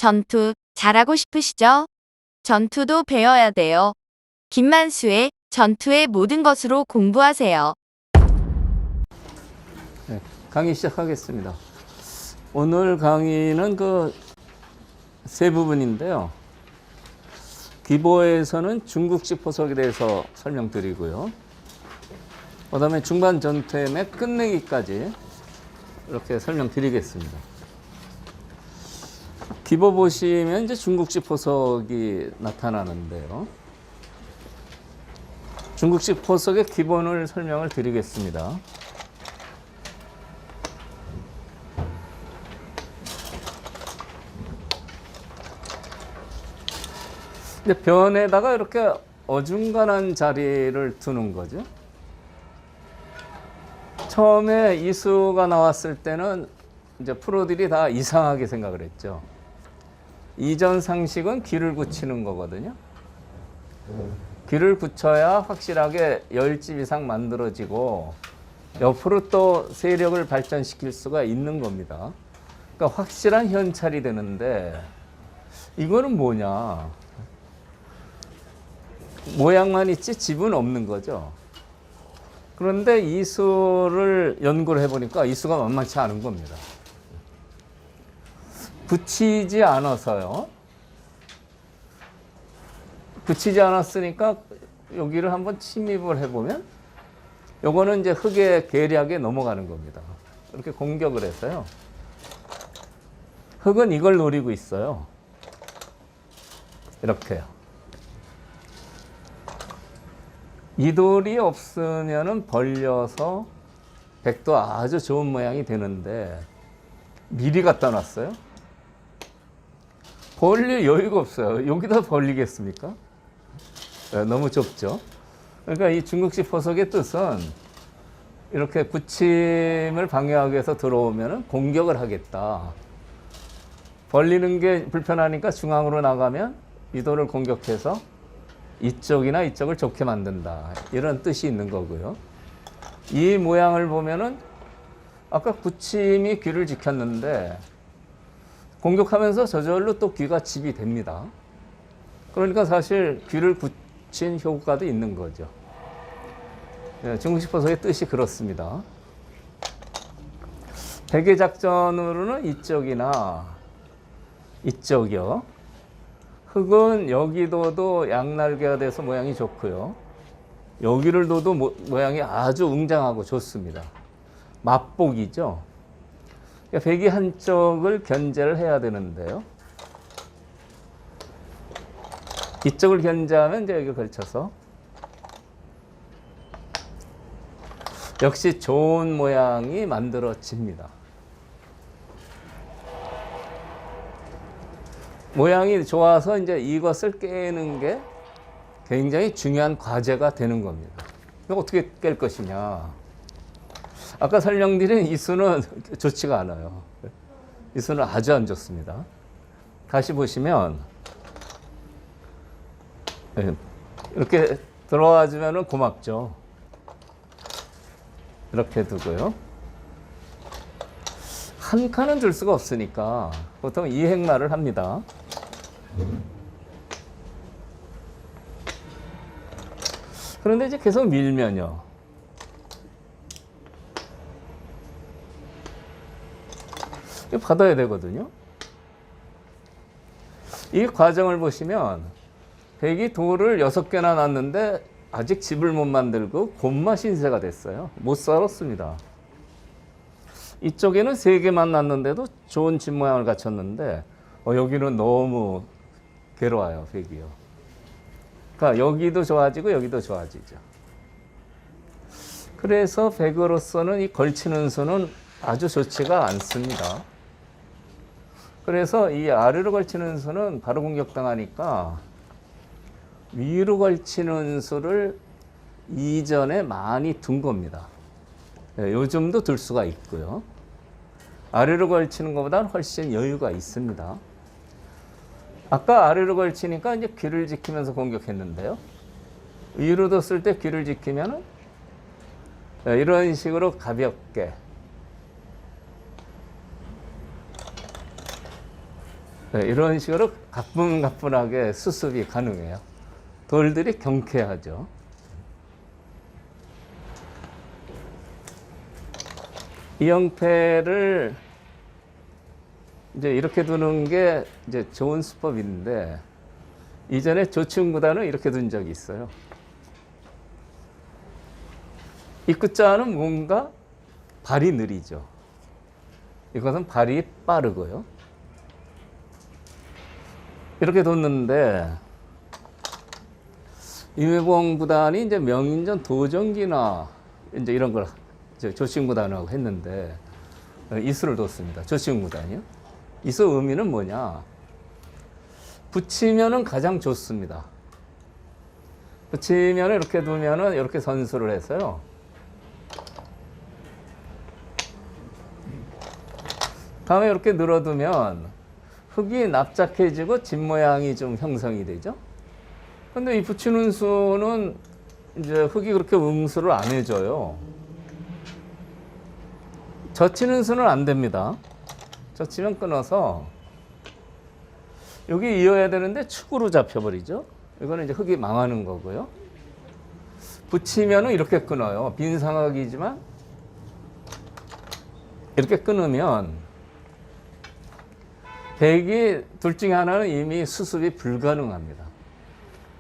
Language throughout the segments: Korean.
전투 잘하고 싶으시죠? 전투도 배워야 돼요. 김만수의 전투의 모든 것으로 공부하세요. 네, 강의 시작하겠습니다. 오늘 강의는 세 부분인데요. 기보에서는 중국식 포석에 대해서 설명드리고요. 그 다음에 중반 전투의 끝내기까지 이렇게 설명드리겠습니다. 기보 보시면 이제 중국식 포석이 나타나는데요. 중국식 포석의 기본을 설명을 드리겠습니다. 근데 변에다가 이렇게 어중간한 자리를 두는 거죠. 처음에 이수가 나왔을 때는 이제 프로들이 다 이상하게 생각을 했죠. 이전 상식은 귀를 굳히는 거거든요. 귀를 굳혀야 확실하게 10집 이상 만들어지고 옆으로 또 세력을 발전시킬 수가 있는 겁니다. 그러니까 확실한 현찰이 되는데 이거는 뭐냐? 모양만 있지 집은 없는 거죠. 그런데 이수를 연구를 해보니까 이수가 만만치 않은 겁니다. 붙이지 않아서요. 붙이지 않았으니까 여기를 한번 침입을 해보면 요거는 이제 흑의 계략에 넘어가는 겁니다. 이렇게 공격을 해서요. 흑은 이걸 노리고 있어요. 이렇게요. 이 돌이 없으면은 벌려서 백도 아주 좋은 모양이 되는데 미리 갖다 놨어요. 벌릴 여유가 없어요. 여기다 벌리겠습니까? 네, 너무 좁죠. 그러니까 이 중국식 포석의 뜻은 이렇게 굳힘을 방해하기 위해서 들어오면은 공격을 하겠다. 벌리는 게 불편하니까 중앙으로 나가면 이 돌을 공격해서 이쪽이나 이쪽을 좋게 만든다. 이런 뜻이 있는 거고요. 이 모양을 보면은 아까 굳힘이 귀를 지켰는데 공격하면서 저절로 또 귀가 집이 됩니다. 그러니까 사실 귀를 굳힌 효과도 있는 거죠. 네, 중국식 포석의 뜻이 그렇습니다. 백의 작전으로는 이쪽이나 이쪽이요. 흑은 여기도도 양날개가 돼서 모양이 좋고요. 여기를 둬도 모양이 아주 웅장하고 좋습니다. 맞복이죠. 그러니까 백이 한쪽을 견제를 해야 되는데요. 이쪽을 견제하면 이제 여기 걸쳐서 역시 좋은 모양이 만들어집니다. 모양이 좋아서 이제 이것을 깨는 게 굉장히 중요한 과제가 되는 겁니다. 이거 어떻게 깰 것이냐. 아까 설명드린 이 수는 좋지가 않아요. 이 수는 아주 안 좋습니다. 다시 보시면 이렇게 들어와 주면 고맙죠. 이렇게 두고요. 한 칸은 줄 수가 없으니까 보통 이 행마를 합니다. 그런데 이제 계속 밀면요. 받아야 되거든요. 이 과정을 보시면 백이 돌을 6개나 놨는데 아직 집을 못 만들고 곤마 신세가 됐어요. 못 살았습니다. 이쪽에는 3개만 놨는데도 좋은 집 모양을 갖췄는데 여기는 너무 괴로워요, 백이요. 그러니까 여기도 좋아지고 여기도 좋아지죠. 그래서 백으로서는 이 걸치는 수는 아주 좋지가 않습니다. 그래서 이 아래로 걸치는 수는 바로 공격당하니까 위로 걸치는 수를 이전에 많이 둔 겁니다. 네, 요즘도 둘 수가 있고요. 아래로 걸치는 것보다는 훨씬 여유가 있습니다. 아까 아래로 걸치니까 이제 귀를 지키면서 공격했는데요. 위로 뒀을 때 귀를 지키면은 이런 식으로 가볍게 네, 이런 식으로 가뿐가뿐하게 수습이 가능해요. 돌들이 경쾌하죠. 이 형태를 이제 이렇게 두는 게 이제 좋은 수법인데, 이전에 조충구단은 이렇게 둔 적이 있어요. 입구자는 뭔가 발이 느리죠. 이것은 발이 빠르고요. 이렇게 뒀는데, 임의봉 구단이 이제 명인전 도정기나 이제 이런 걸 조충구단하고 했는데, 이수를 뒀습니다. 조충구단이요. 이수 의미는 뭐냐? 붙이면은 가장 좋습니다. 붙이면은 이렇게 두면은 이렇게 선수를 해서요. 다음에 이렇게 늘어두면 흙이 납작해지고 집 모양이 좀 형성이 되죠. 근데 이 붙이는 수는 이제 흙이 그렇게 응수를 안 해줘요. 젖히는 수는 안 됩니다. 젖히면 끊어서 여기 이어야 되는데 축으로 잡혀버리죠. 이거는 이제 흙이 망하는 거고요. 붙이면은 이렇게 끊어요. 빈상하기지만 이렇게 끊으면 백이 둘 중에 하나는 이미 수습이 불가능합니다.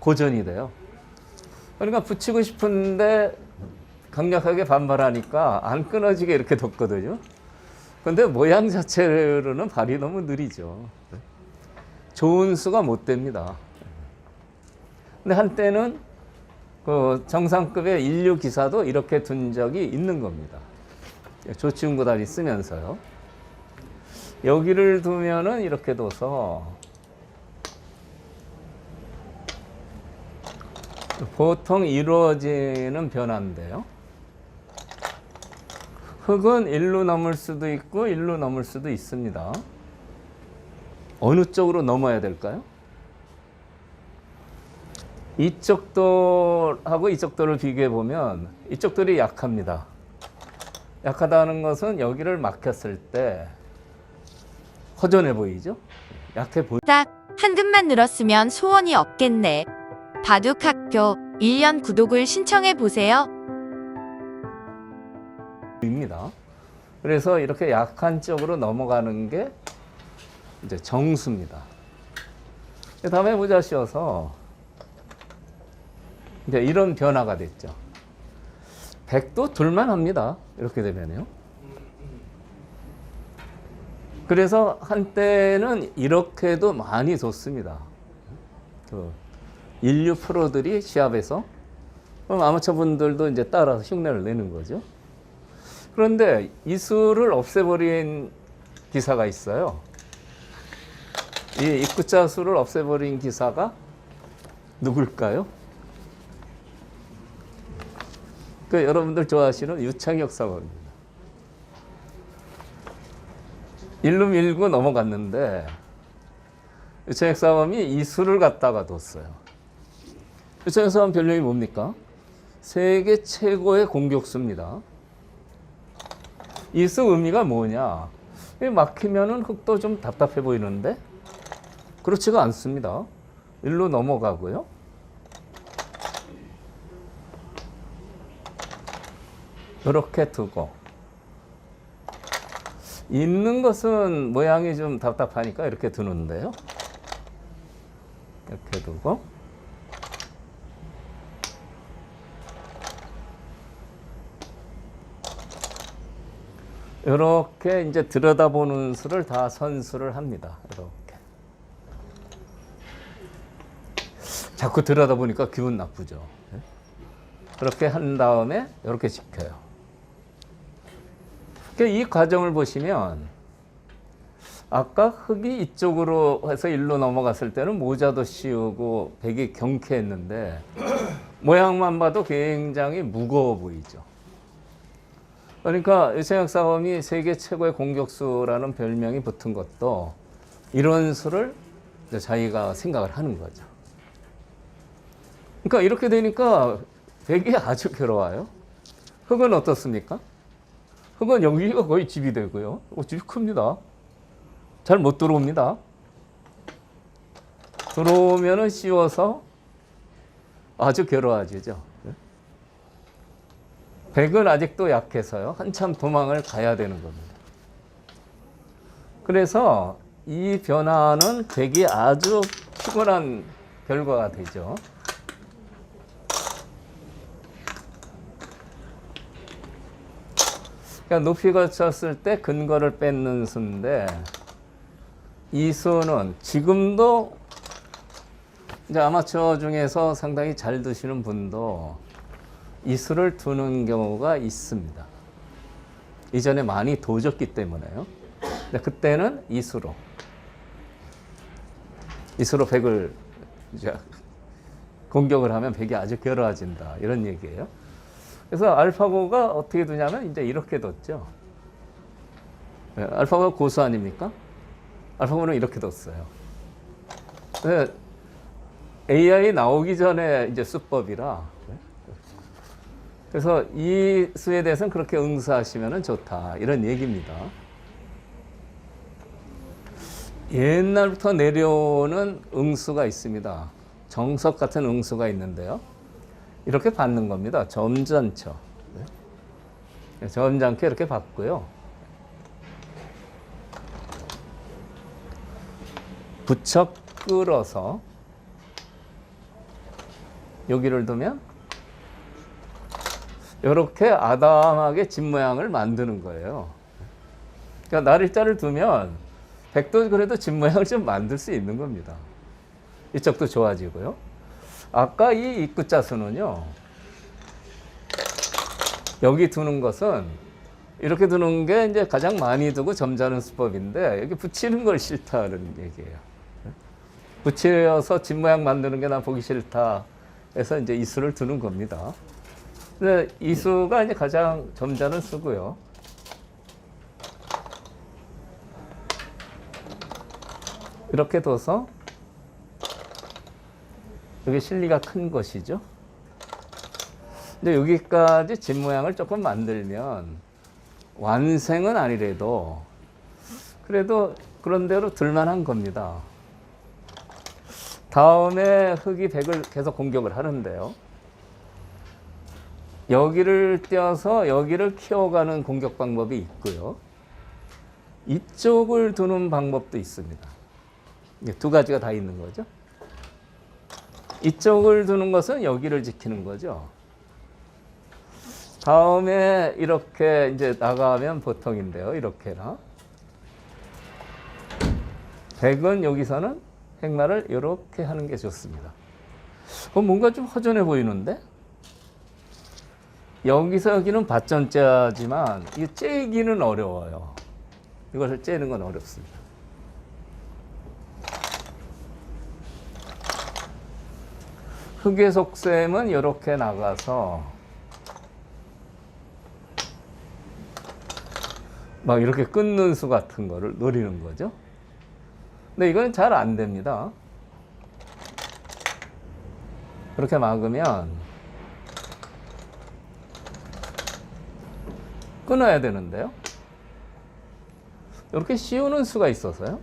고전이 돼요. 그러니까 붙이고 싶은데 강력하게 반발하니까 안 끊어지게 이렇게 뒀거든요. 근데 모양 자체로는 발이 너무 느리죠. 좋은 수가 못 됩니다. 근데 한때는 그 정상급의 인류 기사도 이렇게 둔 적이 있는 겁니다. 조충구단이 쓰면서요. 여기를 두면은 이렇게 둬서 보통 이루어지는 변화인데요. 흙은 일로 넘을 수도 있고 일로 넘을 수도 있습니다. 어느 쪽으로 넘어야 될까요? 이쪽 돌하고 이쪽 돌을 비교해 보면 이쪽 돌이 약합니다. 약하다는 것은 여기를 막혔을 때 허전해 보이죠? 약해 보입니다. 딱 한 급만 늘었으면 소원이 없겠네. 바둑학교 1년 구독을 신청해 보세요. 그래서 이렇게 약한 쪽으로 넘어가는 게 이제 정수입니다. 다음에 모자 씌워서 이제 이런 변화가 됐죠. 백도 둘만 합니다. 이렇게 되면요. 그래서 한때는 이렇게도 많이 뒀습니다. 그 인류 프로들이 시합에서, 그럼 아마추어 분들도 이제 따라서 흉내를 내는 거죠. 그런데 이 수를 없애버린 기사가 있어요. 이 입구자 수를 없애버린 기사가 누굴까요? 그 여러분들 좋아하시는 유창혁 사범입니다. 일로 밀고 넘어갔는데 유창혁 사범이 이 수를 갖다가 뒀어요. 유창혁 사범 별명이 뭡니까? 세계 최고의 공격수입니다. 이 수 의미가 뭐냐? 막히면은 흙도 좀 답답해 보이는데 그렇지가 않습니다. 일로 넘어가고요. 이렇게 두고, 있는 것은 모양이 좀 답답하니까 이렇게 두는데요. 이렇게 두고, 이렇게 이제 들여다보는 수를 다 선수를 합니다. 이렇게. 자꾸 들여다보니까 기분 나쁘죠. 그렇게 한 다음에 이렇게 지켜요. 이 과정을 보시면 아까 흙이 이쪽으로 해서 일로 넘어갔을 때는 모자도 씌우고 백이 경쾌했는데 모양만 봐도 굉장히 무거워 보이죠. 그러니까 유창혁 사범이 세계 최고의 공격수라는 별명이 붙은 것도 이런 수를 자기가 생각을 하는 거죠. 그러니까 이렇게 되니까 백이 아주 괴로워요. 흙은 어떻습니까? 흙은 여기가 거의 집이 되고요. 집이 큽니다. 잘 못 들어옵니다. 들어오면은 씌워서 아주 괴로워지죠. 백은 아직도 약해서요. 한참 도망을 가야 되는 겁니다. 그래서 이 변화는 백이 아주 피곤한 결과가 되죠. 그러니까 높이 거쳤을 때 근거를 뺏는 수인데 이 수는 지금도 이제 아마추어 중에서 상당히 잘 두시는 분도 이 수를 두는 경우가 있습니다. 이전에 많이 도졌기 때문에요. 근데 그때는 이 수로 백을 이제 공격을 하면 백이 아주 괴로워진다 이런 얘기예요. 그래서 알파고가 어떻게 두냐면 이제 이렇게 뒀죠. 알파고가 고수 아닙니까? 알파고는 이렇게 뒀어요. AI 나오기 전에 이제 수법이라. 그래서 이 수에 대해서는 그렇게 응수하시면 좋다 이런 얘기입니다. 옛날부터 내려오는 응수가 있습니다. 정석 같은 응수가 있는데요. 이렇게 받는 겁니다. 점잖죠. 점잖게 이렇게 받고요. 부쩍 끌어서 여기를 두면 이렇게 아담하게 집 모양을 만드는 거예요. 그러니까 날일자를 두면 백도 그래도 집 모양을 좀 만들 수 있는 겁니다. 이쪽도 좋아지고요. 아까 이 입구자수는요. 여기 두는 것은 이렇게 두는 게 이제 가장 많이 두고 점잖은 수법인데 여기 붙이는 걸 싫다는 얘기예요. 붙여서 집 모양 만드는 게 나 보기 싫다 해서 이제 이 수를 두는 겁니다. 근데 이 수가 이제 가장 점잖은 수고요. 이렇게 둬서 여기 실리가 큰 것이죠. 근데 여기까지 집 모양을 조금 만들면 완생은 아니래도 그래도 그런 대로 들만한 겁니다. 다음에 흑이 백을 계속 공격을 하는데요. 여기를 떼어서 여기를 키워가는 공격 방법이 있고요. 이쪽을 두는 방법도 있습니다. 두 가지가 다 있는 거죠. 이쪽을 두는 것은 여기를 지키는 거죠. 다음에 이렇게 이제 나가면 보통인데요. 이렇게나. 백은 여기서는 행마를 이렇게 하는 게 좋습니다. 뭔가 좀 허전해 보이는데? 여기서 여기는 밭전자지만 이 째기는 어려워요. 이것을 째는 건 어렵습니다. 흑의 속셈은 이렇게 나가서 막 이렇게 끊는 수 같은 거를 노리는 거죠. 근데 이건 잘 안 됩니다. 그렇게 막으면 끊어야 되는데요. 이렇게 씌우는 수가 있어서요.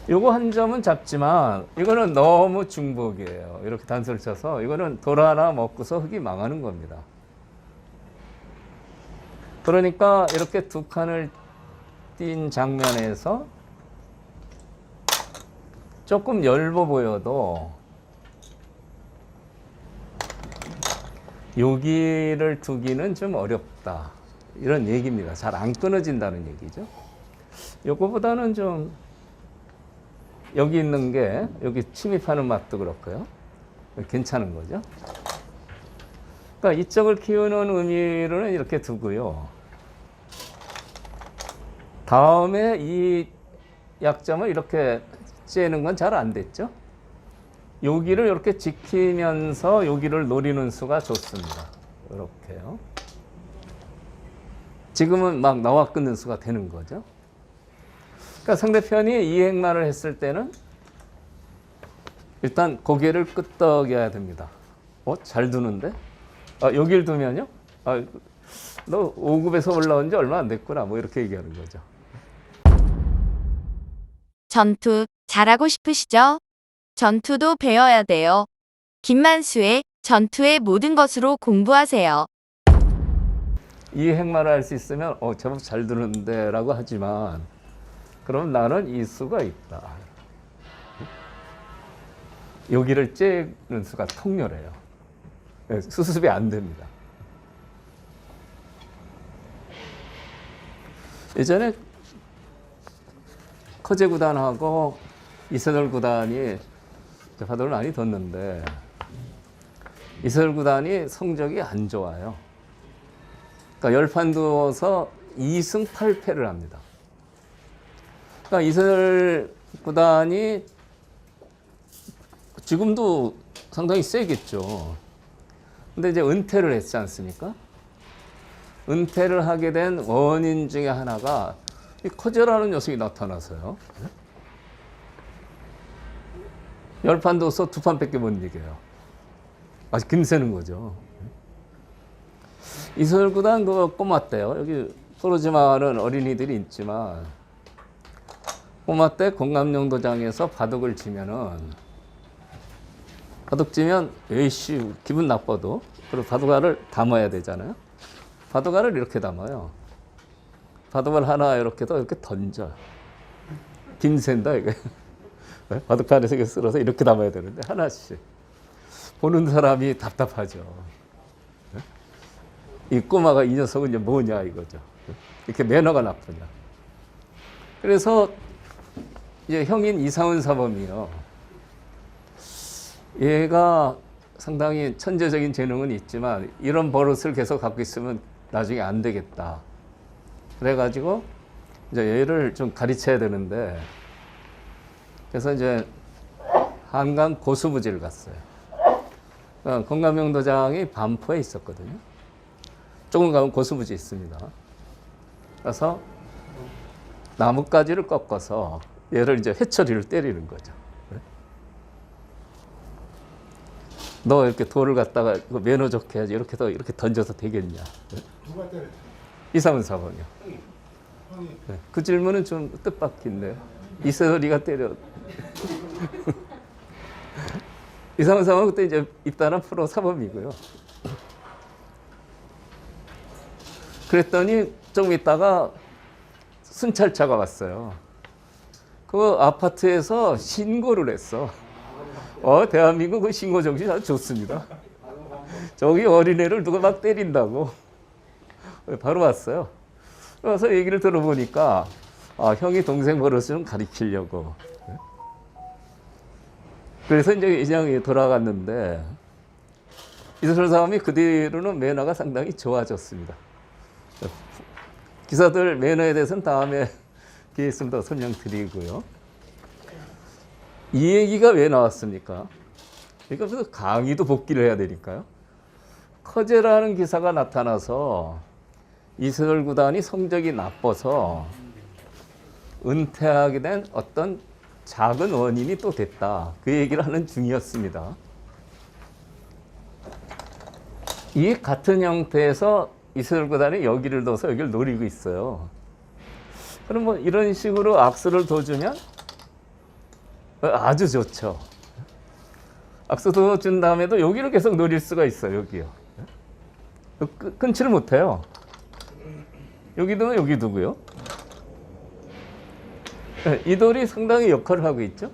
요거 한 점은 잡지만 이거는 너무 중복이에요. 이렇게 단수를 쳐서 이거는 돌 하나 먹고서 흑이 망하는 겁니다. 그러니까 이렇게 두 칸을 띈 장면에서 조금 엷어 보여도 여기를 두기는 좀 어렵다. 이런 얘기입니다. 잘 안 끊어진다는 얘기죠. 요거보다는 좀 여기 있는 게 여기 침입하는 맛도 그렇고요. 괜찮은 거죠. 그러니까 이쪽을 키우는 의미로는 이렇게 두고요. 다음에 이 약점을 이렇게 째는 건 잘 안 됐죠. 여기를 이렇게 지키면서 여기를 노리는 수가 좋습니다. 이렇게요. 지금은 막 나와 끊는 수가 되는 거죠. 그러니까 상대편이 이 행마를 했을 때는 일단 고개를 끄덕여야 됩니다. 잘 두는데? 여길 두면요? 너 5급에서 올라온 지 얼마 안 됐구나. 뭐 이렇게 얘기하는 거죠. 전투 잘하고 싶으시죠? 전투도 배워야 돼요. 김만수의 전투의 모든 것으로 공부하세요. 이 행마를 할 수 있으면 제법 잘 드는데 라고 하지만 그럼 나는 이 수가 있다. 여기를 째는 수가 통렬해요. 수습이 안 됩니다. 예전에 커제 구단하고 이세돌 구단이 바둑을 많이 뒀는데 이세돌 구단이 성적이 안 좋아요. 그러니까 10판 두어서 2승 8패를 합니다. 그러니까 이세돌 구단이 지금도 상당히 세겠죠. 근데 이제 은퇴를 했지 않습니까? 은퇴를 하게 된 원인 중에 하나가 이 커제라는 녀석이 나타나서요. 10판 둬서 2판밖에 못 이겨요. 아주 김새는 거죠. 이세돌 구단 그 꼬마 때요. 여기 포르지마는 어린이들이 있지만 꼬마 때 공감용도장에서 바둑을 치면은 바둑 치면 에이씨 기분 나빠도 그리고 바둑알을 담아야 되잖아요. 바둑알을 이렇게 담아요. 바둑알 하나 이렇게 던져. 김샌다 이게. 바둑판에서 이렇게 쓸어서 이렇게 담아야 되는데 하나씩. 보는 사람이 답답하죠. 이 꼬마가 이 녀석은 이제 뭐냐 이거죠. 이렇게 매너가 나쁘냐. 그래서 이제 형인 이상훈 사범이요. 얘가 상당히 천재적인 재능은 있지만 이런 버릇을 계속 갖고 있으면 나중에 안 되겠다. 그래가지고 이제 얘를 좀 가르쳐야 되는데 그래서 이제 한강 고수부지를 갔어요. 공감용도장이 반포에 있었거든요. 조금 가면 고수부지 있습니다. 그래서 나뭇가지를 꺾어서 얘를 이제 회초리를 때리는 거죠. 너 이렇게 돌을 갖다가 매너 좋게 해야지 이렇게 던져서 되겠냐? 누가 때렸죠? 이상훈 사범이요. 형이 네. 그 질문은 좀 뜻밖인데요. 이세돌이가 때려. 이상훈 사범은 그때 이제 입단한 프로 사범이고요. 그랬더니 좀 있다가 순찰차가 왔어요. 그 아파트에서 신고를 했어. 대한민국 신고 정신이 아주 좋습니다. 저기 어린애를 누가 막 때린다고. 바로 왔어요. 그래서 얘기를 들어보니까 형이 동생 버릇을 좀 가르치려고. 그래서 이제 이장이 돌아갔는데 이세돌 사람이 그 뒤로는 매너가 상당히 좋아졌습니다. 기사들 매너에 대해서는 다음에 기회 있으면 더 설명드리고요. 이 얘기가 왜 나왔습니까? 그러니까 무슨 강의도 복귀를 해야 되니까요. 커제라는 기사가 나타나서 이세돌 구단이 성적이 나빠서 은퇴하게 된 어떤 작은 원인이 또 됐다. 그 얘기를 하는 중이었습니다. 이 같은 형태에서 이세돌 구단이 여기를 둬서 여기를 노리고 있어요. 그럼 뭐 이런 식으로 악수를 둬주면 아주 좋죠. 악수 둬준 다음에도 여기를 계속 노릴 수가 있어요. 여기요. 끊지를 못해요. 여기 두면 여기 두고요. 이 돌이 상당히 역할을 하고 있죠.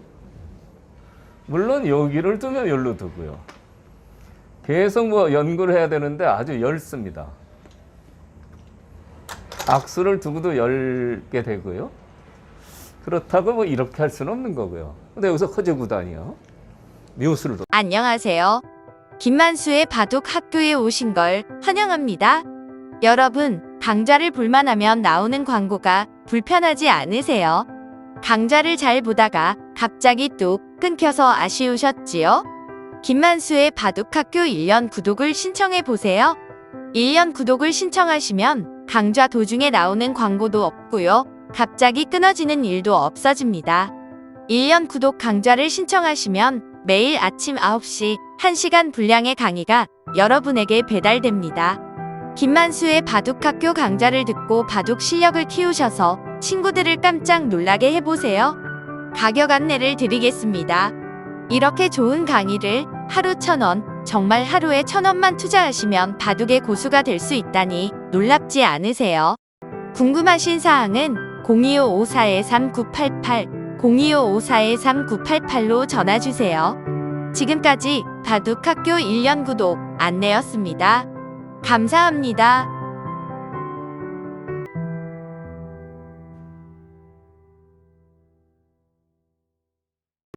물론 여기를 두면 여기로 두고요. 계속 뭐 연구를 해야 되는데 아주 엷습니다. 악수를 두고도 열게 되고요. 그렇다고 뭐 이렇게 할 수는 없는 거고요. 근데 여기서 커제 구단이요. 묘수를 안녕하세요. 김만수의 바둑 학교에 오신 걸 환영합니다. 여러분, 강좌를 볼만하면 나오는 광고가 불편하지 않으세요? 강좌를 잘 보다가 갑자기 뚝 끊겨서 아쉬우셨지요? 김만수의 바둑학교 1년 구독을 신청해 보세요. 1년 구독을 신청하시면 강좌 도중에 나오는 광고도 없고요. 갑자기 끊어지는 일도 없어집니다. 1년 구독 강좌를 신청하시면 매일 아침 9시 1시간 분량의 강의가 여러분에게 배달됩니다. 김만수의 바둑학교 강좌를 듣고 바둑 실력을 키우셔서 친구들을 깜짝 놀라게 해보세요. 가격 안내를 드리겠습니다. 이렇게 좋은 강의를 하루 1,000원, 정말 하루에 1,000원만 투자하시면 바둑의 고수가 될 수 있다니 놀랍지 않으세요? 궁금하신 사항은 025-54-3988, 025-54-3988로 전화주세요. 지금까지 바둑학교 1년 구독 안내였습니다. 감사합니다.